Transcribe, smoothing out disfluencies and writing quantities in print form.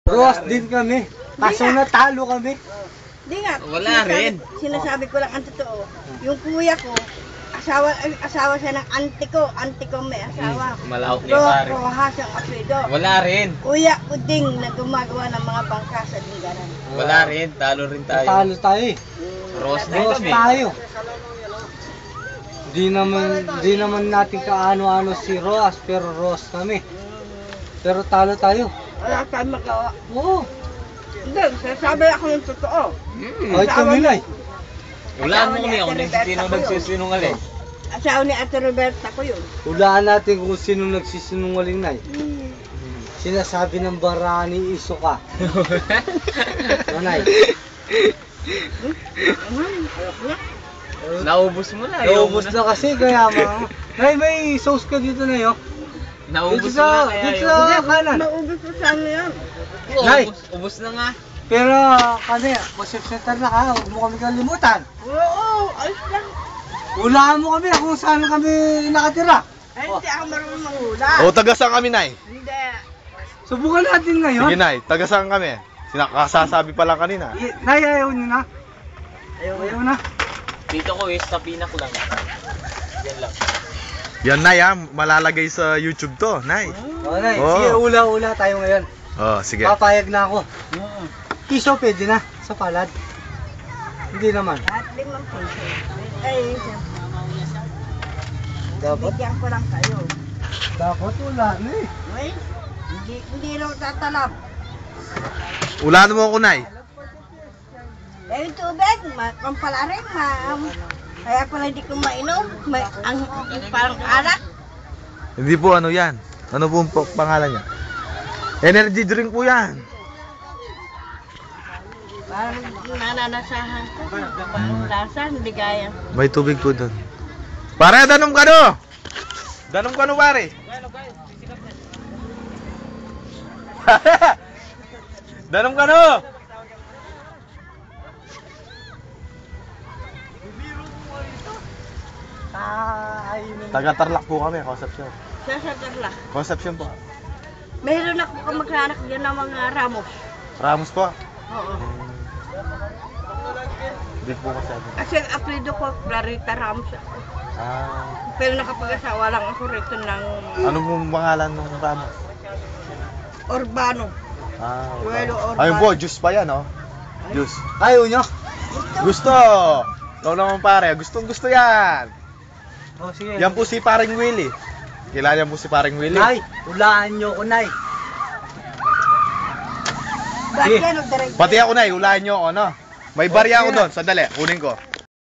Ross din kami. Kaso natalo kami. Hindi nga. Wala rin. Sinasabi ko lang ang totoo. Yung kuya ko, asawa siya ng auntie ko. Auntie ko may asawa. Malawak niya pare. Rojas ang apelyido. Wala rin. Kuya Uding na gumagawa ng mga bangka sa Dingaran. Wala rin. Talo rin tayo. Natalo tayo eh. Ross din Ross kami. tayo. Di naman natin kaano-ano si Ross, pero Ross kami. Pero talo tayo. Wala tayong magawa. Oo. Hindi, sasabi ako ng totoo. Ay kami na eh. Wala mo kami ako sino nagsisinungaling. Asawa ni Ate Roberta ko yun. Hulaan natin kung sino nagsisinungaling na eh. Sinasabi ng Barani Isuka. Nanay. Naubos mo na. Naubos na kasi kaya mga. Nay, may sauce ka dito na yun. Naubos Dito mo na kaya dito yun. sa kanan. Maubos ko sa ano yan. Nay. Ubos na nga. Pero kami, masipsetan na ka, huwag mo kami kalimutan. Oo, ayos lang. Hulaan mo kami kung saan kami nakatira. Ay, hindi ako marunong manghula. O, taga-saan kami, Nay? Hindi. Subukan natin ngayon. Sige, Nay. Taga-saan kami? Sinakasasabi pa lang kanina. Nay, ayaw nyo na. Ayaw na. Dito ko sa pinak lang. Yan lang. Yan, Nay, ha? Malalagay sa YouTube to, Nay. O, Nay, Oo. sige, ula-ula tayo ngayon. Oh, sige. Papayag na ako. Piso, pwede na. Sa palad. Hindi naman. At 5 piso. Ay, Dapat, bigyan ko lang kayo. dapat wala na eh. Ay, hindi raw tatalab. Ulan mo ako, Nay. Eh, yung tubig, pala rin, ma'am. Kaya pala hindi ko mainom. Parang alak. Hindi po, ano yan? Ano po ang pangalan niya? Energy drink po yan. Parang nananasahan ko. Parang lasa, hindi gaya. May tubig po doon. Pare, danom ka no? Danom ka no, pare? Danom ka no? Taga-Tarlac po kami, Concepcion. Sasagar lang. Concepcion po. Mayroon ako kamag-anak dyan ng mga ramos. Ramos po. Oo. Hindi po masyado. Kasi ang apelido ko, Clarita Ramos ako. Ah. Pero nakapag-asawa lang ako rito ng Ano po ang pangalan ng Ramos? Urbano. Ah. Duelo Orban. Ayun po, juice pa yan, oh. Juice. Ayaw nyo? Gusto! Ikaw naman pare, gustong gusto yan. O, sige. Yan po si paring Willie. Kilala po si paring Willie? Nay, hulaan nyo ko, Nay. Bakit Sige. yan o direct? Pati ako na, hulaan nyo ako, no? May barya ako doon, sandali, kunin ko.